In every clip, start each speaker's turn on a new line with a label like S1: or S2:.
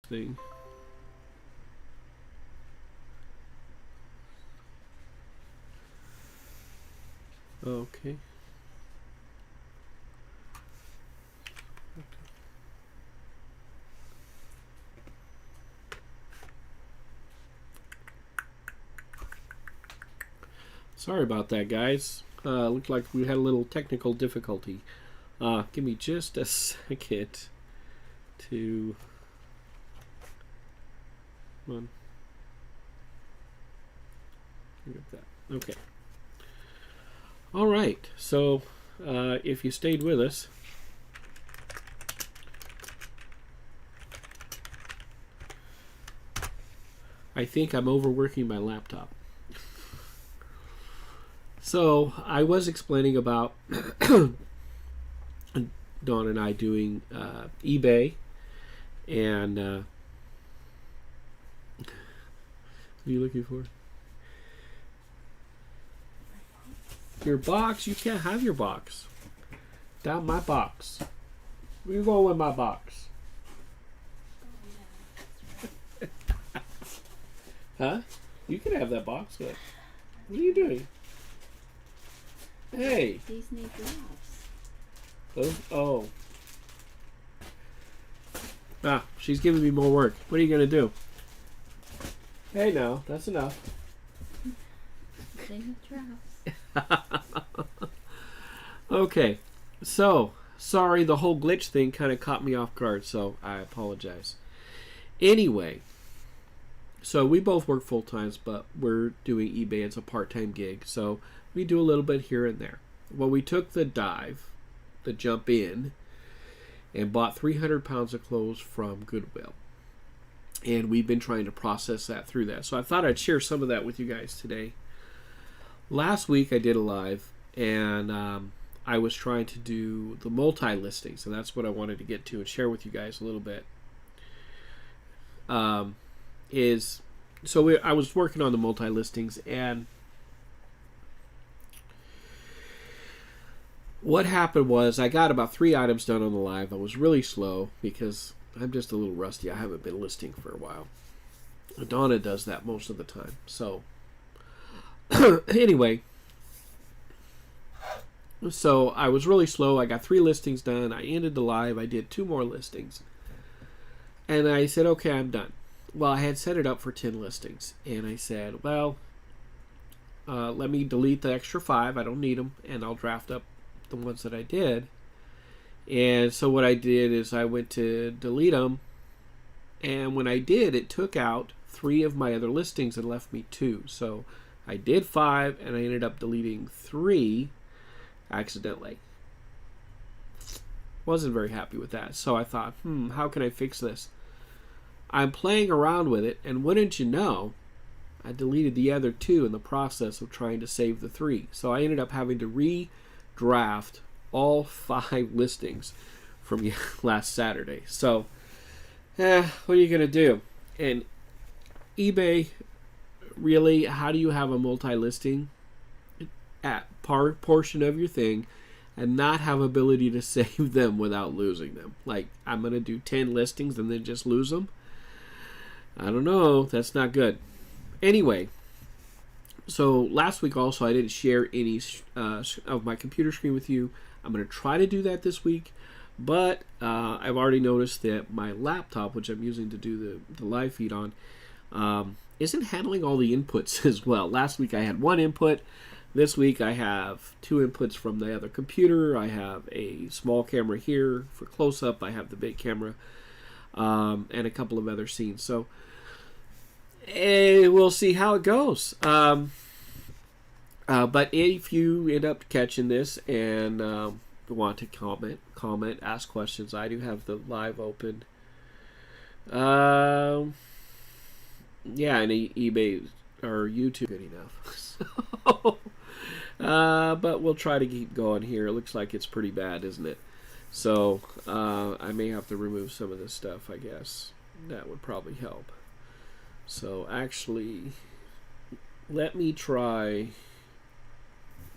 S1: thing. Okay. Sorry about that, guys. Looked like we had a little technical difficulty. Give me just a second to... Come on. Get that. Okay. All right. So, if you stayed with us, I think I'm overworking my laptop. So, I was explaining about Dawn and I doing eBay, and what are you looking for? Your box? You can't have your box. Down my box. Where you going with my box? Huh? You can have that box. Look. What are you doing? Hey.
S2: These need gloves.
S1: Those? Oh. Ah, she's giving me more work. What are you going to do? Hey, now. That's enough.
S2: They have drops.
S1: Okay. So, sorry, the whole glitch thing kind of caught me off guard, so I apologize. Anyway, so we both work full times, but we're doing eBay. It's a part-time gig, so we do a little bit here and there. Well, we took the dive, the jump in, and bought 300 pounds of clothes from Goodwill. And we've been trying to process that through that. So I thought I'd share some of that with you guys today. Last week I did a live, and I was trying to do the multi-listing, so that's what I wanted to get to and share with you guys a little bit. I was working on the multi-listings, and what happened was I got about 3 items done on the live. I was really slow because I'm just a little rusty. I haven't been listing for a while. Donna does that most of the time. So anyway, so I was really slow. I got 3 listings done. I ended the live. I did 2 more listings. And I said, okay, I'm done. Well, I had set it up for 10 listings. And I said, well, let me delete the extra 5. I don't need them. And I'll draft up the ones that I did. And so what I did is I went to delete them. And when I did, it took out 3 of my other listings and left me 2. So I did 5, and I ended up deleting 3 accidentally. Wasn't very happy with that. So I thought, how can I fix this? I'm playing around with it, and wouldn't you know, I deleted the other 2 in the process of trying to save the 3. So I ended up having to redraft all 5 listings from last Saturday. So, what are you going to do? And eBay, really, how do you have a multi-listing at portion of your thing and not have ability to save them without losing them? Like, I'm going to do 10 listings and then just lose them? I don't know. That's not good. Anyway, so last week also I didn't share any of my computer screen with you. I'm going to try to do that this week, but I've already noticed that my laptop, which I'm using to do the live feed on, isn't handling all the inputs as well. Last week I had 1 input. This week I have 2 inputs from the other computer. I have a small camera here for close-up. I have the big camera and a couple of other scenes. So we'll see how it goes. But if you end up catching this and want to comment, ask questions, I do have the live open. Yeah, and eBay or YouTube good enough. So, but we'll try to keep going here. It looks like it's pretty bad, isn't it? So I may have to remove some of this stuff, I guess. That would probably help. So actually, let me try.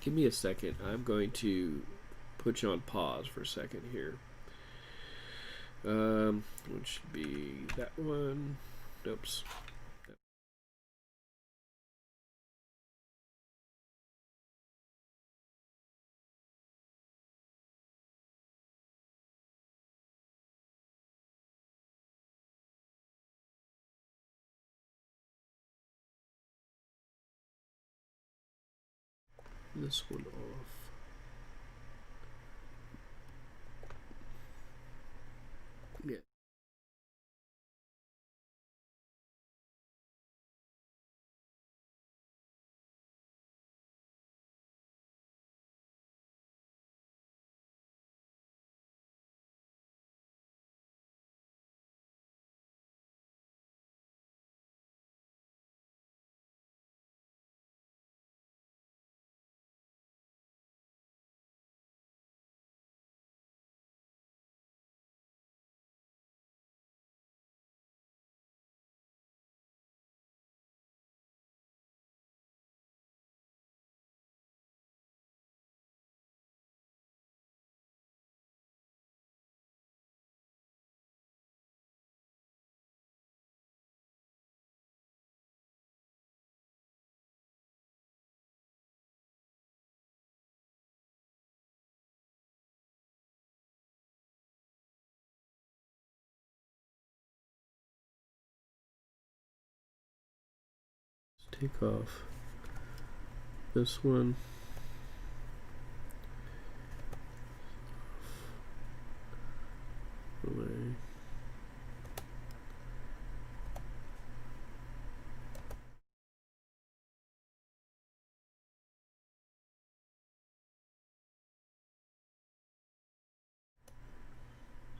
S1: Give me a second. I'm going to put you on pause for a second here. Which should be that one. Oops. This one off. Yeah. Let's take off this one. Away.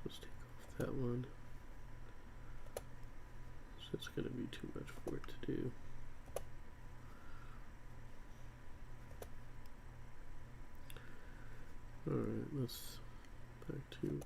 S1: Let's take off that one. So it's going to be too much for it to do. Alright, let's back to...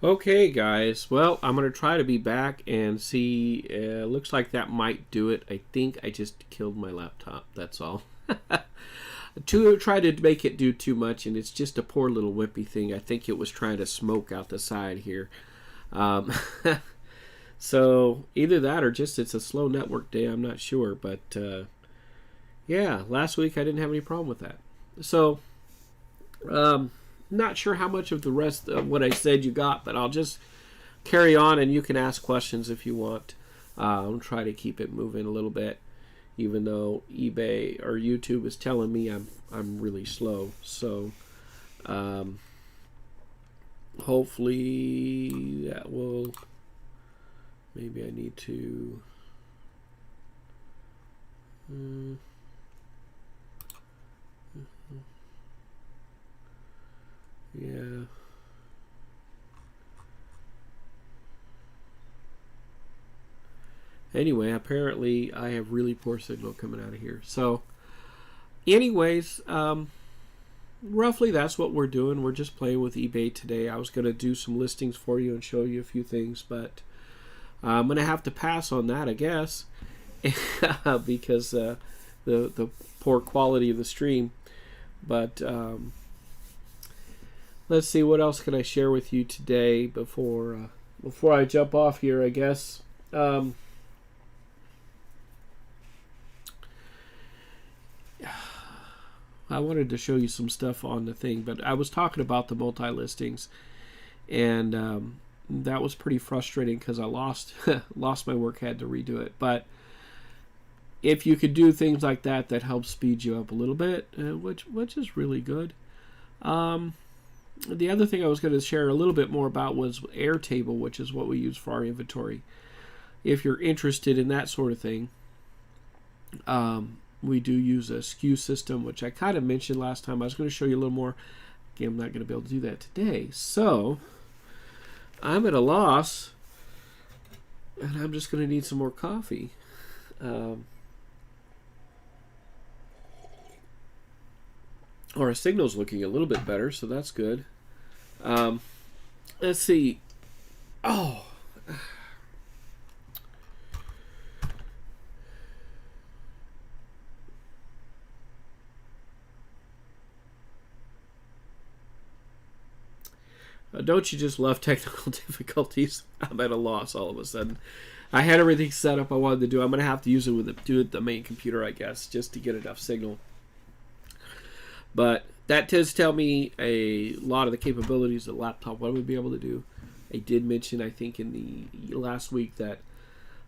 S1: Okay, guys. Well, I'm going to try to be back and see. Looks like that might do it. I think I just killed my laptop. That's all. To try to make it do too much, and it's just a poor little wimpy thing. I think it was trying to smoke out the side here. So either that or just it's a slow network day. I'm not sure. But yeah, last week I didn't have any problem with that. So... not sure how much of the rest of what I said you got, but I'll just carry on and you can ask questions if you want. I'll try to keep it moving a little bit, even though eBay or YouTube is telling me I'm really slow. So hopefully that will... Maybe I need to... Yeah. Anyway, apparently I have really poor signal coming out of here. So, anyways, roughly that's what we're doing. We're just playing with eBay today. I was going to do some listings for you and show you a few things, but I'm going to have to pass on that, I guess, because the poor quality of the stream. But... let's see, what else can I share with you today before I jump off here, I guess. I wanted to show you some stuff on the thing, but I was talking about the multi-listings, and that was pretty frustrating because I lost lost my work, had to redo it. But if you could do things like that, that helps speed you up a little bit, which is really good. The other thing I was going to share a little bit more about was Airtable, which is what we use for our inventory. If you're interested in that sort of thing, we do use a SKU system, which I kind of mentioned last time. I was going to show you a little more. Again, I'm not going to be able to do that today. So I'm at a loss, and I'm just going to need some more coffee. Our signal's looking a little bit better, so that's good. Let's see. Oh. Don't you just love technical difficulties? I'm at a loss all of a sudden. I had everything set up I wanted to do. I'm going to have to use it with the main computer, I guess, just to get enough signal. But that does tell me a lot of the capabilities of the laptop, what I would be able to do. I did mention, I think, in the last week that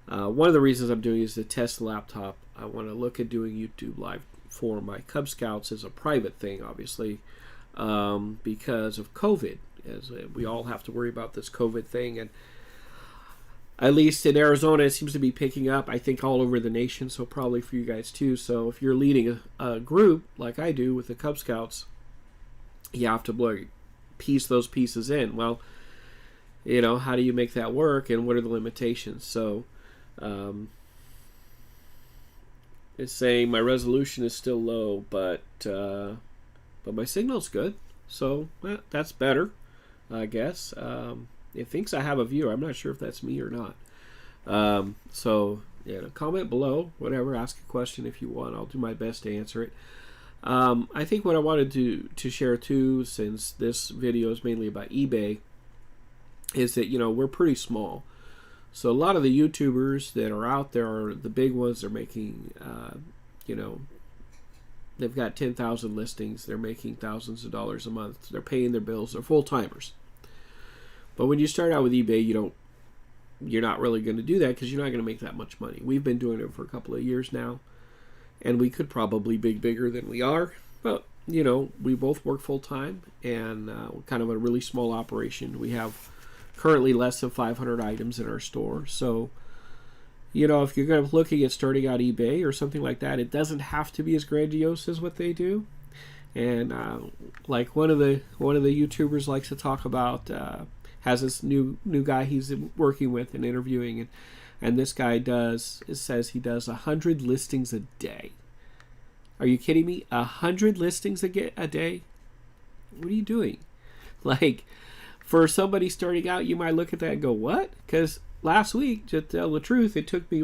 S1: one of the reasons I'm doing is to test the laptop. I want to look at doing YouTube Live for my Cub Scouts as a private thing, obviously, because of COVID. As we all have to worry about this COVID thing, and at least in Arizona, it seems to be picking up, I think, all over the nation, so probably for you guys too. So if you're leading a group, like I do with the Cub Scouts, you have to piece those pieces in. Well, how do you make that work, and what are the limitations? So it's saying my resolution is still low, but my signal's good, so that's better, I guess. It thinks I have a viewer. I'm not sure if that's me or not. So, comment below, whatever. Ask a question if you want. I'll do my best to answer it. I think what I wanted to share too, since this video is mainly about eBay, is that, we're pretty small. So a lot of the YouTubers that are out there are the big ones. They're making, they've got 10,000 listings. They're making thousands of dollars a month. They're paying their bills. They're full-timers. But when you start out with eBay, you're not really going to do that because you're not going to make that much money. We've been doing it for a couple of years now, and we could probably be bigger than we are. But, we both work full-time, and kind of a really small operation. We have currently less than 500 items in our store. So, if you're going to looking at starting out eBay or something like that, it doesn't have to be as grandiose as what they do. And like one of the YouTubers likes to talk about, has this new guy he's working with and interviewing, and this guy says he does 100 listings a day. Are you kidding me? 100 listings a day? What are you doing? Like, for somebody starting out, you might look at that and go, what? Because last week, to tell the truth, it took me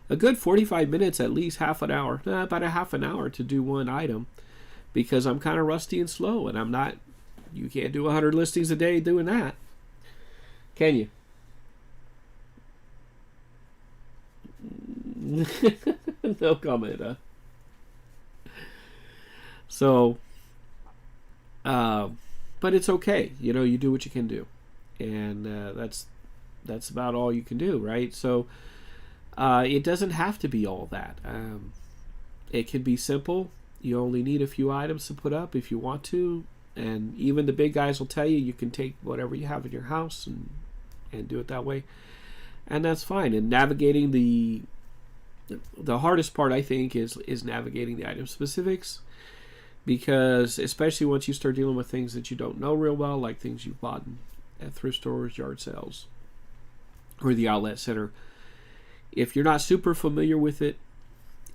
S1: a good 45 minutes, at least half an hour, about a half an hour to do one item, because I'm kind of rusty and slow, and I'm not. You can't do 100 listings a day doing that, can you? No comment, huh? So, but it's okay. You do what you can do, and that's about all you can do, right? So, it doesn't have to be all that. It can be simple. You only need a few items to put up if you want to. And even the big guys will tell you can take whatever you have in your house and do it that way. And that's fine. And navigating the hardest part, I think, is navigating the item specifics. Because especially once you start dealing with things that you don't know real well, like things you've bought at thrift stores, yard sales, or the outlet center, if you're not super familiar with it,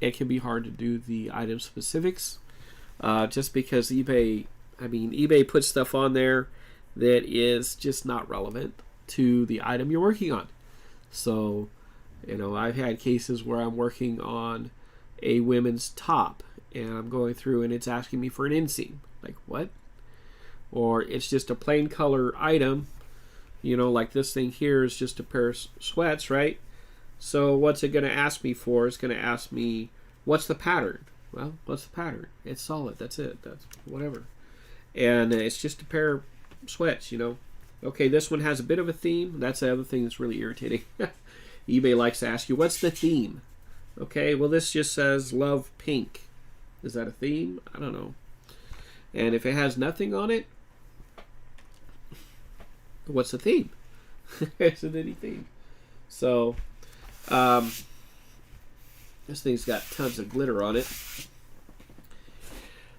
S1: it can be hard to do the item specifics. Just because eBay puts stuff on there that is just not relevant to the item you're working on. So, I've had cases where I'm working on a women's top, and I'm going through and it's asking me for an inseam. Like, what? Or it's just a plain color item, like this thing here is just a pair of sweats, right? So what's it going to ask me for? It's going to ask me, what's the pattern? Well, what's the pattern? It's solid. That's it. That's whatever. And it's just a pair of sweats, you know. Okay, this one has a bit of a theme. That's the other thing that's really irritating. eBay likes to ask you, what's the theme? Okay, well, this just says love pink. Is that a theme? I don't know. And if it has nothing on it, what's the theme? There isn't any theme. So, this thing's got tons of glitter on it.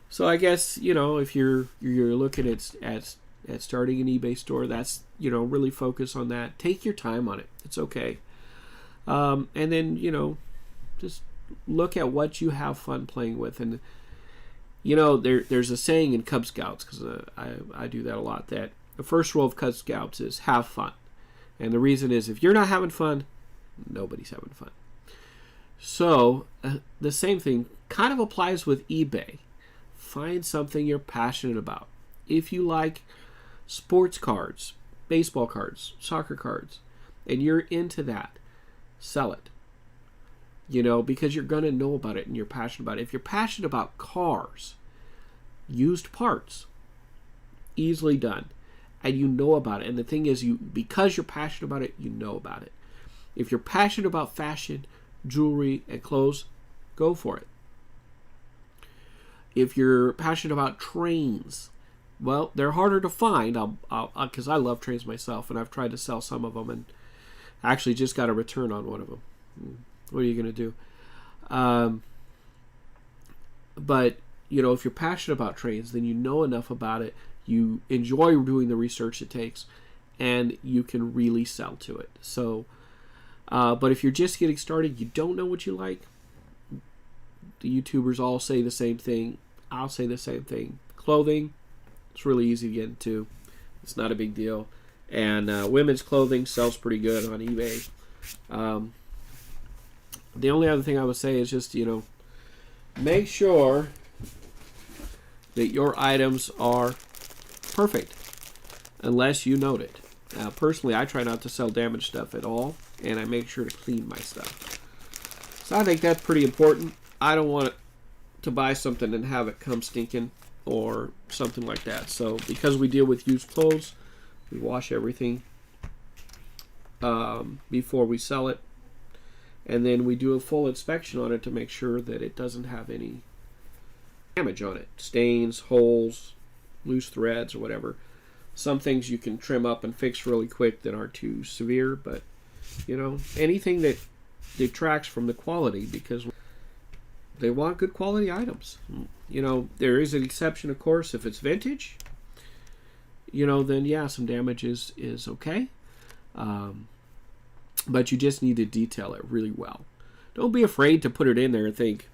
S1: So I guess, you know, if you're looking at starting an eBay store, that's, you know, really focus on that. Take your time on it. It's okay. And then, you know, just look at what you have fun playing with. And, you know, there's a saying in Cub Scouts, because I do that a lot, that the first rule of Cub Scouts is have fun. And the reason is, if you're not having fun, nobody's having fun. So the same thing kind of applies with eBay. Find something you're passionate about. If you like sports cards, baseball cards, soccer cards, and you're into that, sell it. You know, because you're going to know about it and you're passionate about it. If you're passionate about cars, used parts, easily done, and you know about it. And the thing is, because you're passionate about it, you know about it. If you're passionate about fashion, jewelry, and clothes, go for it. If you're passionate about trains, well, they're harder to find, because I love trains myself, and I've tried to sell some of them, and actually just got a return on one of them. What are you going to do? But, you know, if you're passionate about trains, then you know enough about it, you enjoy doing the research it takes, and you can really sell to it. So, but if you're just getting started, you don't know what you like, the YouTubers all say the same thing. I'll say the same thing. Clothing, it's really easy to get into. It's not a big deal. And women's clothing sells pretty good on eBay. The only other thing I would say is just, you know, make sure that your items are perfect, unless you note it. Personally, I try not to sell damaged stuff at all, and I make sure to clean my stuff. So I think that's pretty important. I don't want to buy something and have it come stinking or something like that. So because we deal with used clothes, we wash everything before we sell it. And then we do a full inspection on it to make sure that it doesn't have any damage on it. Stains, holes, loose threads, or whatever. Some things you can trim up and fix really quick that aren't too severe, but, you know, anything that detracts from the quality, because they want good quality items. You know, there is an exception, of course, if it's vintage. You know, then yeah, some damage is okay. But you just need to detail it really well. Don't be afraid to put it in there and think,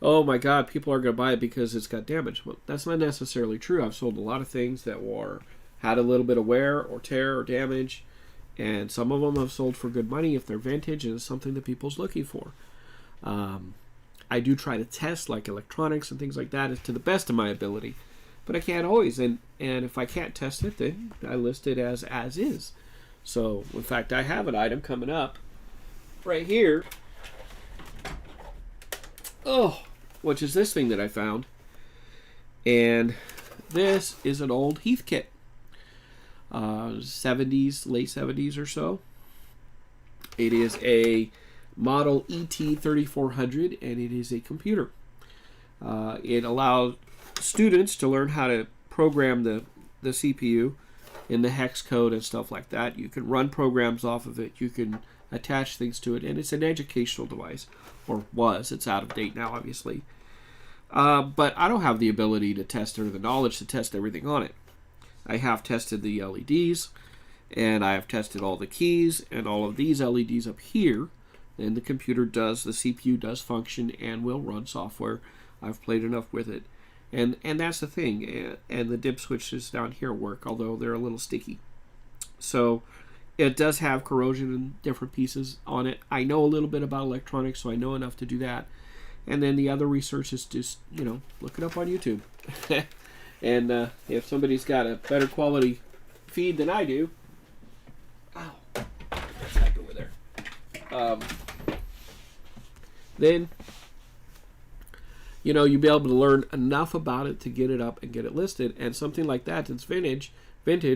S1: oh my God, people are going to buy it because it's got damage. Well, that's not necessarily true. I've sold a lot of things that had a little bit of wear or tear or damage, and some of them have sold for good money if they're vintage and it's something that people's looking for. I do try to test like electronics and things like that to the best of my ability, but I can't always. And if I can't test it, then I list it as is. So, in fact, I have an item coming up right here. Oh, which is this thing that I found. And this is an old Heath kit. 70s, late 70s or so. It is a model ET3400, and it is a computer. It allows students to learn how to program the CPU in the hex code and stuff like that. You can run programs off of it. You can attach things to it, and it's an educational device, or was. It's out of date now, obviously. But I don't have the ability to test or the knowledge to test everything on it. I have tested the LEDs, and I have tested all the keys and all of these LEDs up here. And the CPU does function and will run software. I've played enough with it. And that's the thing. And the dip switches down here work, although they're a little sticky. So it does have corrosion in different pieces on it. I know a little bit about electronics, so I know enough to do that. And then the other research is just, you know, look it up on YouTube. And if somebody's got a better quality feed than I do, ow, what's that over there? Then you'll be able to learn enough about it to get it up and get it listed. And something like that that's vintage,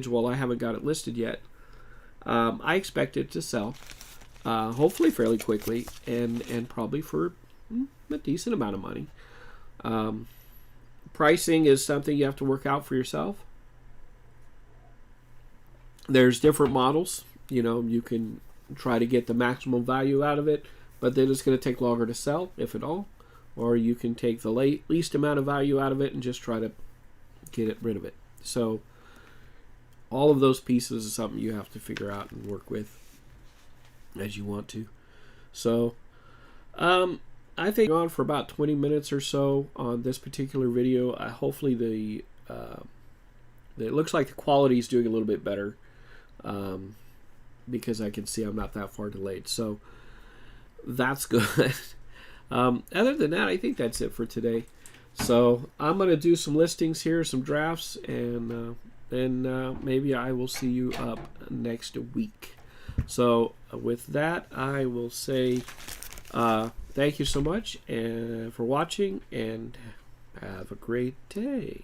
S1: well, I haven't got it listed yet. I expect it to sell, hopefully fairly quickly, and probably for a decent amount of money. Pricing is something you have to work out for yourself. There's different models. You can try to get the maximum value out of it, but then it's going to take longer to sell, if at all. Or you can take the least amount of value out of it and just try to get rid of it. So all of those pieces is something you have to figure out and work with as you want to. So I think on for about 20 minutes or so on this particular video. Hopefully it looks like the quality is doing a little bit better, because I can see I'm not that far delayed. So that's good. Other than that, I think that's it for today. So I'm going to do some listings here, some drafts, and then maybe I will see you up next week. So with that, I will say thank you so much for watching, and have a great day.